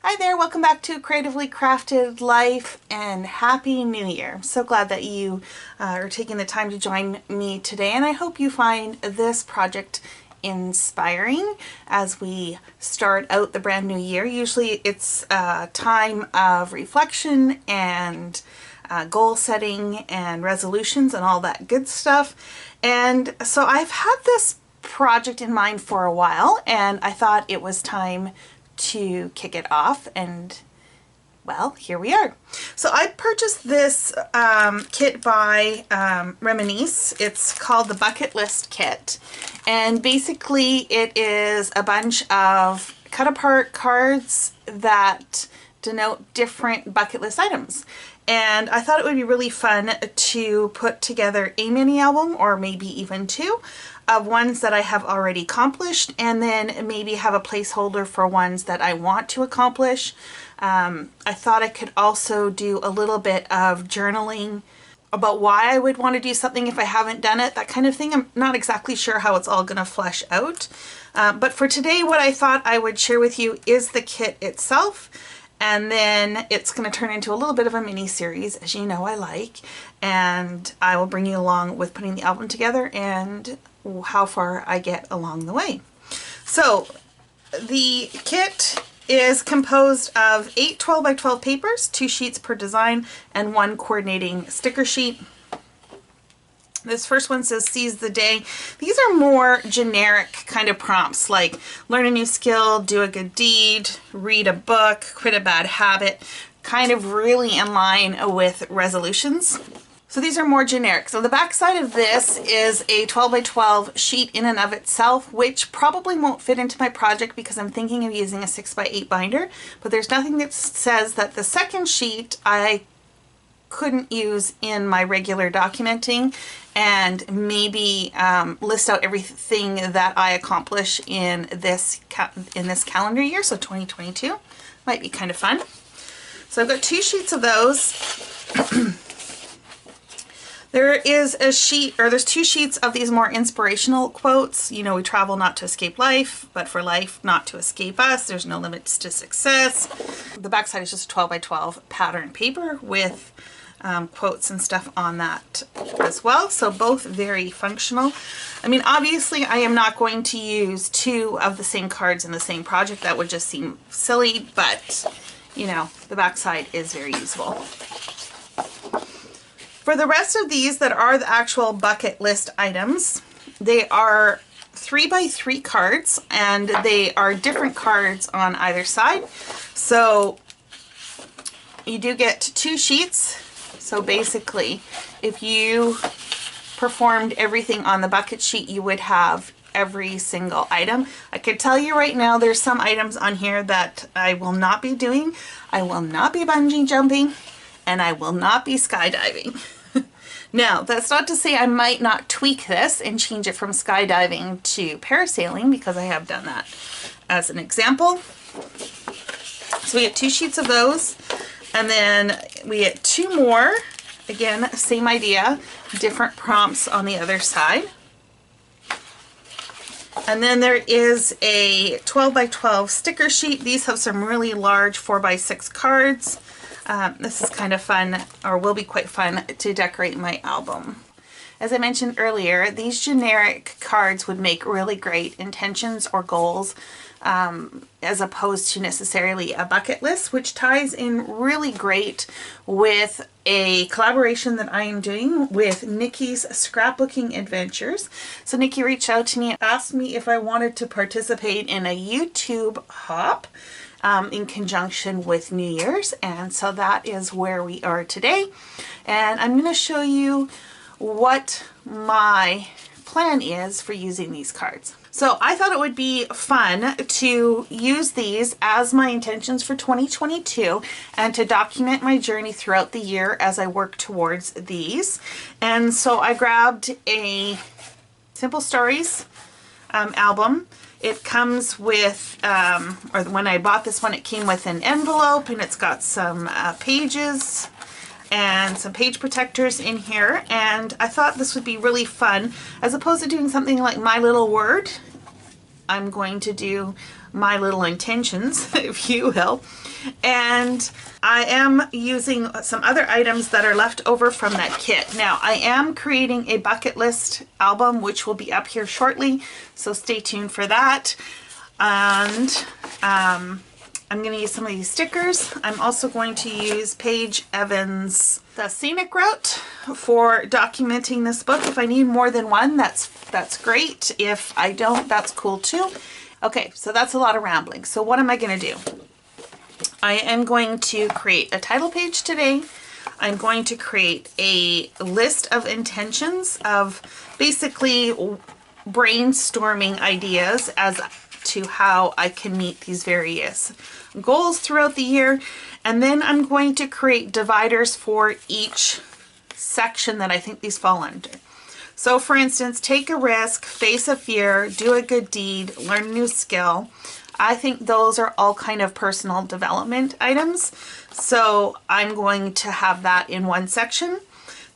Hi there, welcome back to Creatively Crafted Life and Happy New Year. I'm so glad that you are taking the time to join me today, and I hope you find this project inspiring as we start out the brand new year. Usually it's a time of reflection and goal setting and resolutions and all that good stuff. And so I've had this project in mind for a while, and I thought it was time to kick it off, and well, here we are. So I purchased this kit by Reminisce. It's called the Bucket List Kit, and basically it is a bunch of cut apart cards that denote different bucket list items. And I thought it would be really fun to put together a mini album, or maybe even two, of ones that I have already accomplished, and then maybe have a placeholder for ones that I want to accomplish. I thought I could also do a little bit of journaling about why I would want to do something if I haven't done it, that kind of thing. I'm not exactly sure how it's all going to flesh out. But for today, what I thought I would share with you is the kit itself. And then it's going to turn into a little bit of a mini series, as you know I like, and I will bring you along with putting the album together and how far I get along the way. So the kit is composed of 8 12 by 12 papers, 2 sheets per design, and 1 coordinating sticker sheet. This first one says seize the day. These are more generic kind of prompts, like learn a new skill, do a good deed, read a book, quit a bad habit, kind of really in line with resolutions. So these are more generic. So the back side of this is a 12 by 12 sheet in and of itself, which probably won't fit into my project because I'm thinking of using a 6 by 8 binder, but there's nothing that says that the second sheet I couldn't use in my regular documenting, and maybe list out everything that I accomplish in this calendar year, so 2022. Might be kind of fun. So I've got 2 sheets of those. There is a sheet, or there's 2 sheets of these more inspirational quotes. You know, we travel not to escape life, but for life not to escape us. There's no limits to success. The back side is just 12 by 12 pattern paper with quotes and stuff on that as well. So both very functional. I mean, obviously I am not going to use 2 of the same cards in the same project. That would just seem silly, but you know, the back side is very useful. For the rest of these that are the actual bucket list items, they are 3 by 3 cards, and they are different cards on either side. So you do get 2 sheets. So basically, if you performed everything on the bucket sheet, you would have every single item. I can tell you right now, there's some items on here that I will not be doing. I will not be bungee jumping, and I will not be skydiving. Now, that's not to say I might not tweak this and change it from skydiving to parasailing, because I have done that as an example. So we get 2 sheets of those, and then we get 2 more. Again, same idea, different prompts on the other side. And then there is a 12 by 12 sticker sheet. These have some really large 4 by 6 cards. This is kind of fun, or will be quite fun, to decorate my album. As I mentioned earlier, these generic cards would make really great intentions or goals, as opposed to necessarily a bucket list, which ties in really great with a collaboration that I am doing with Nikki's Scrapbooking Adventures. So Nikki reached out to me and asked me if I wanted to participate in a YouTube hop in conjunction with New Year's, and so that is where we are today. And I'm going to show you what my plan is for using these cards. So I thought it would be fun to use these as my intentions for 2022 and to document my journey throughout the year as I work towards these. And so I grabbed a Simple Stories album. It comes with, or when I bought this one, it came with an envelope, and it's got some pages and some page protectors in here, and I thought this would be really fun. As opposed to doing something like My Little Word, I'm going to do My Little Intentions, if you will. And I am using some other items that are left over from that kit. Now, I am creating a bucket list album, which will be up here shortly, so stay tuned for that. And I'm going to use some of these stickers. I'm also going to use Paige Evans' The Scenic Route for documenting this book. If I need more than one, that's great. If I don't, that's cool too. Okay, so that's a lot of rambling. So what am I going to do? I am going to create a title page today. I'm going to create a list of intentions of basically brainstorming ideas as to how I can meet these various goals throughout the year. And then I'm going to create dividers for each section that I think these fall under. So for instance, take a risk, face a fear, do a good deed, learn a new skill. I think those are all kind of personal development items. So I'm going to have that in one section.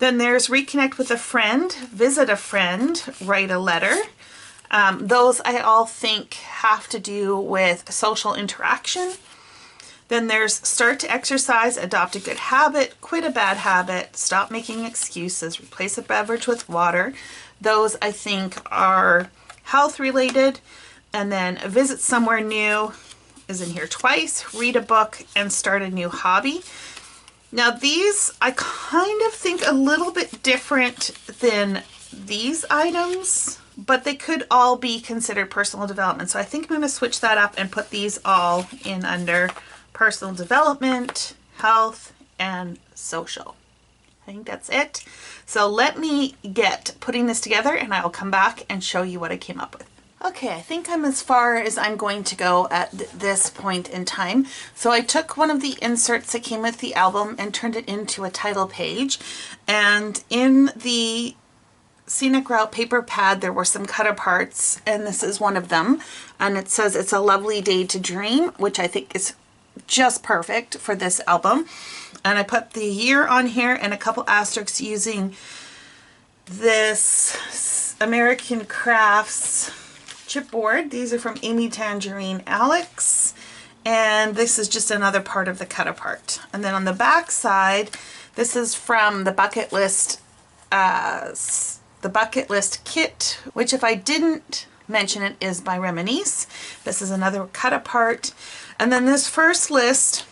Then there's reconnect with a friend, visit a friend, write a letter. Those I all think have to do with social interaction. Then there's start to exercise, adopt a good habit, quit a bad habit, stop making excuses, replace a beverage with water. Those I think are health related. And then visit somewhere new is in here twice, read a book, and start a new hobby. Now these I kind of think a little bit different than these items, but they could all be considered personal development. So I think I'm going to switch that up and put these all in under personal development, health, and social. I think that's it. So let me get putting this together and I will come back and show you what I came up with. Okay, I think I'm as far as I'm going to go at this point in time. So I took one of the inserts that came with the album and turned it into a title page. And in the Scenic Route paper pad, there were some cut aparts, and this is one of them. And it says, "It's a lovely day to dream," which I think is just perfect for this album. And I put the year on here and a couple asterisks using this American Crafts chipboard. These are from Amy Tangerine Alex, and this is just another part of the cut apart. And then on the back side, this is from the bucket list kit, which if I didn't mention it is by Reminisce. This is another cut apart. And then this first list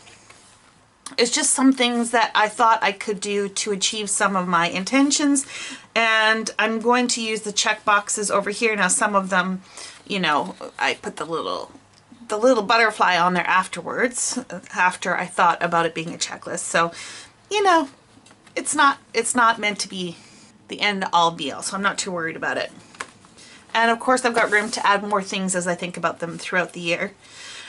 is just some things that I thought I could do to achieve some of my intentions. And I'm going to use the check boxes over here. Now some of them, you know, I put the little butterfly on there afterwards, after I thought about it being a checklist. So, you know, it's not meant to be the end all be all, so I'm not too worried about it. And of course I've got room to add more things as I think about them throughout the year.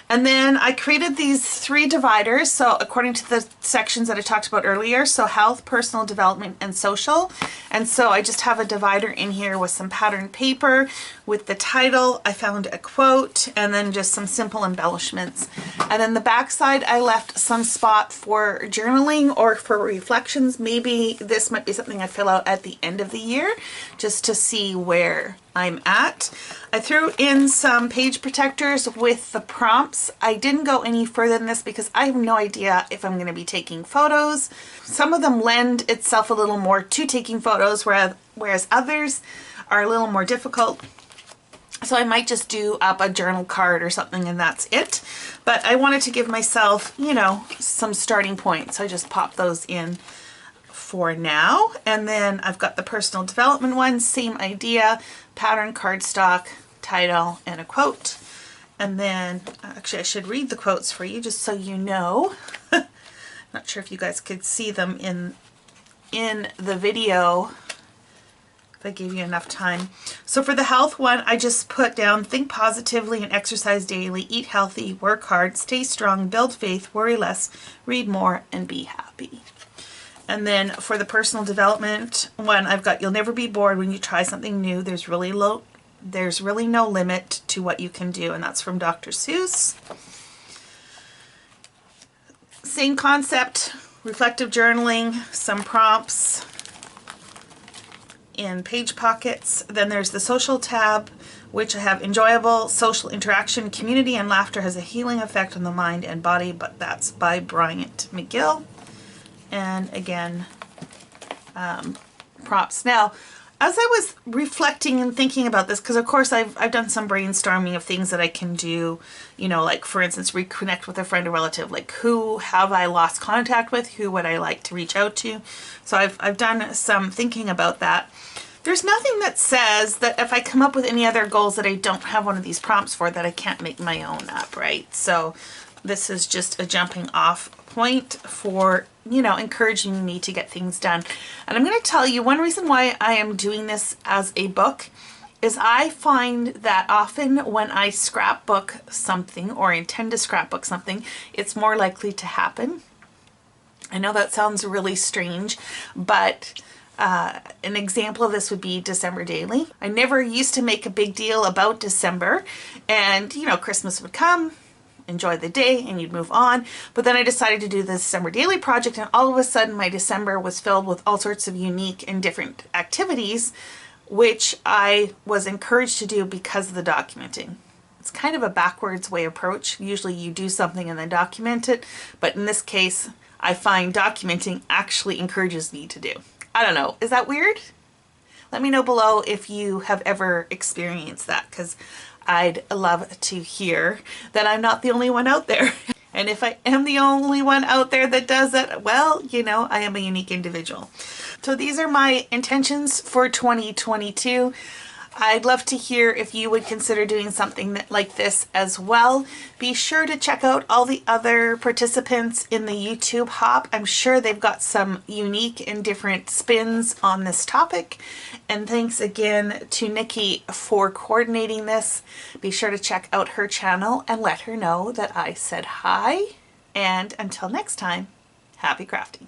And then I created these 3 dividers, so according to the sections that I talked about earlier, so health, personal development, and social. And so I just have a divider in here with some patterned paper. With the title, I found a quote, and then just some simple embellishments. And then the back side, I left some spot for journaling or for reflections. Maybe this might be something I fill out at the end of the year, just to see where I'm at. I threw in some page protectors with the prompts. I didn't go any further than this because I have no idea if I'm going to be taking photos. Some of them lend itself a little more to taking photos, whereas others are a little more difficult. So I might just do up a journal card or something and that's it. But I wanted to give myself, you know, some starting points. So I just popped those in for now. And then I've got the personal development one, same idea, pattern cardstock, title, and a quote. And then actually I should read the quotes for you just so you know. Not sure if you guys could see them in the video, if I gave you enough time. So for the health one, I just put down, think positively and exercise daily, eat healthy, work hard, stay strong, build faith, worry less, read more, and be happy. And then for the personal development one, I've got, you'll never be bored when you try something new. There's really no limit to what you can do. And that's from Dr. Seuss. Same concept, reflective journaling, some prompts in page pockets. Then there's the social tab which I have enjoyable social interaction, community, and laughter has a healing effect on the mind and body, but that's by Bryant McGill. And again, props. Now, as I was reflecting and thinking about this, because of course I've done some brainstorming of things that I can do, you know, like for instance, reconnect with a friend or relative, like who have I lost contact with, who would I like to reach out to. So I've done some thinking about that. There's nothing that says that if I come up with any other goals that I don't have one of these prompts for, that I can't make my own up, right? So this is just a jumping off point for, you know, encouraging me to get things done. And I'm going to tell you one reason why I am doing this as a book is I find that often when I scrapbook something or intend to scrapbook something, it's more likely to happen. I know that sounds really strange, but an example of this would be December Daily. I never used to make a big deal about December, and you know, Christmas would come, enjoy the day, and you'd move on. But then I decided to do the December Daily project, and all of a sudden my December was filled with all sorts of unique and different activities, which I was encouraged to do because of the documenting. It's kind of a backwards way approach. Usually you do something and then document it, but in this case, I find documenting actually encourages me to do. I don't know, is that weird? Let me know below if you have ever experienced that, because I'd love to hear that I'm not the only one out there. And if I am the only one out there that does it, well, you know, I am a unique individual. So these are my intentions for 2022. I'd love to hear if you would consider doing something like this as well. Be sure to check out all the other participants in the YouTube hop. I'm sure they've got some unique and different spins on this topic. And thanks again to Nikki for coordinating this. Be sure to check out her channel and let her know that I said hi. And until next time, happy crafting.